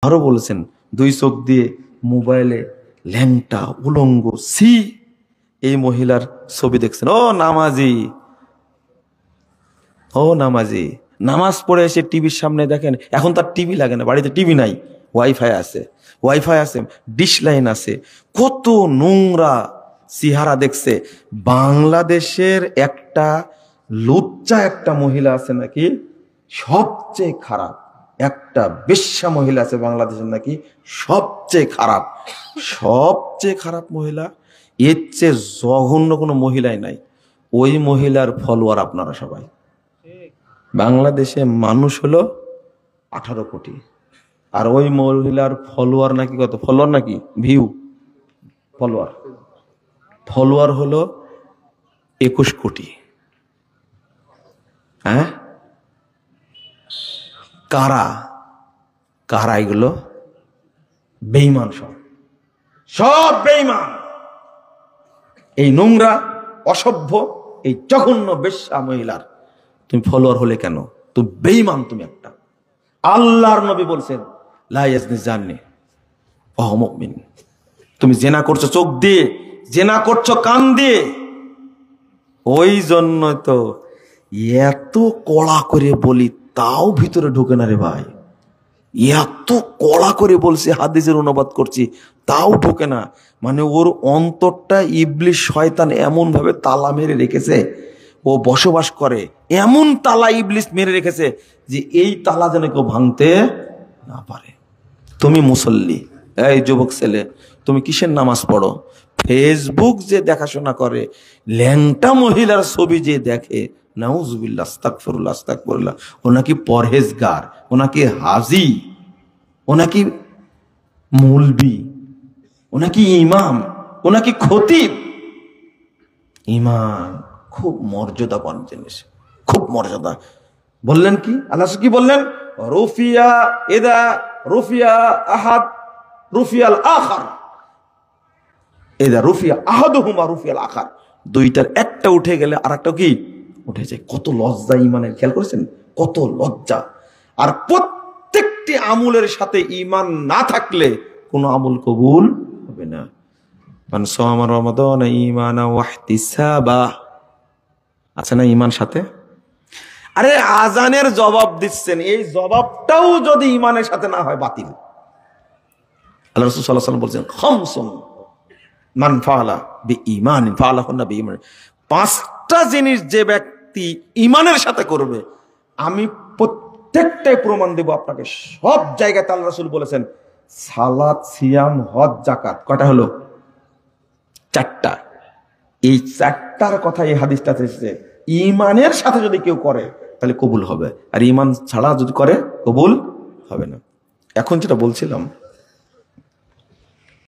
আরো বলেছেন দুই চোখ দিয়ে মোবাইলে ল্যাংটা উলঙ্গ সি এই মহিলার ছবি দেখছেন। ও নামাজি, ও নামাজি, নামাজ পড়ে এসে টিভির সামনে দেখেন। এখন তার টিভি লাগে না, বাড়িতে টিভি নাই, ওয়াইফাই আছে, ডিশ লাইন আছে। কত নোংরা চেহারা দেখছে। বাংলাদেশের একটা লজ্জা একটা মহিলা আছে নাকি সবচেয়ে খারাপ, একটা বেশ্যা মহিলা আছে বাংলাদেশের নাকি সবচেয়ে খারাপ মহিলা। এর চেয়ে জঘন্য কোনো মহিলাই নাই। ওই মহিলার ফলোয়ার আপনারা সবাই। বাংলাদেশে মানুষ হলো 18 কোটি, আর ওই মহিলার ফলোয়ার নাকি কত, ফলোয়ার নাকি ভিউ, ফলোয়ার হলো 21 কোটি। হ্যাঁ, কারা কারা এগুলো? বেঈমান, সব বেঈমান। এই নোংরা অসভ্য এই জঘন্য বেশ্যা মহিলার তুমি ফলোয়ার হলে কেন? তুমি বেঈমান, তুমি একটা। আল্লাহর নবী বলছেন লা ইয়াজনি জান্নি ওয়া মুমিন। তুমি জেনা করছো চোখ দিয়ে, জেনা করছো কান দিয়ে। ওই জন্য তো এত কড়া করে বলি তাও ভিতরে ঢোকে না রে ভাই। এত কড়া করে বলছি, হাদিসের অনুবাদ করছি তাও ঢোকে না। মানে ওর অন্তরটা ইবলিশ শয়তান এমন ভাবে তালা মেরে রেখেছে, ও বসবাস করে এমন তালা ইবলিশ মেরে রেখেছে যে এই তালা যেন কেউ ভাঙতে না পারে। তুমি মুসল্লি, এই যুবক ছেলে, তুমি কিসের নামাজ পড়ো? ফেসবুক যে দেখাশোনা করে, ল্যাংটা মহিলার ছবি যে দেখে, নাউজুবিল্লাহ, আস্তাগফিরুল্লাহ, আস্তাগফিরুল্লাহ, ও নাকি পরহেজগার, ও নাকি হাজি, ও নাকি মৌলবি, ও নাকি ইমাম, ও নাকি খতিব। ইমান খুব মর্যাদাবান জিনিস, খুব মর্যাদা। বললেন কি আল্লাহ কি বললেন? রুফিয়া ইদা রুফিয়া আহাদ রুফিয়াল আখার, ইদা রুফিয়া আহাদুহুমা রুফিয়াল আখার। দুইটার একটা উঠে গেলে আর একটা কি উঠে যায়। কত লজ্জা ইমানের, খেয়াল করেছেন? কত লজ্জা। আর প্রত্যেকটি আমলের সাথে ইমান না থাকলে কোনো আমল কবুল হবে না। মান সামা রমাদান ঈমানা ওয়া ইহতিসাবা, আছে না ইমান সাথে? আরে আজানের জবাব দিচ্ছেন, এই জবাবটাও যদি ইমানের সাথে না হয় বাতিল। আল্লাহ রাসূল সাল্লাল্লাহু আলাইহি ওয়াসাল্লাম বলেছেন খামসুন মান ফাআলা বিঈমানিন ফাআলাহুন্না বিঈমান। পাঁচটা জিনিস যে ব্যক্তি ইমানের সাথে করবে, আমি প্রত্যেকটাই প্রমাণ দেব আপনাকে। সব জায়গায় আল্লাহ রাসূল বলেছেন সালাত, সিয়াম, হজ, যাকাত। কয়টা হলো? 4টা। এই 4টার কথা এই হাদিসটাতে এসেছে। ইমানের সাথে যদি কেউ করে তাহলে কবুল হবে, আর ইমান ছাড়া যদি করে কবুল হবে না। এখন যেটা বলছিলাম,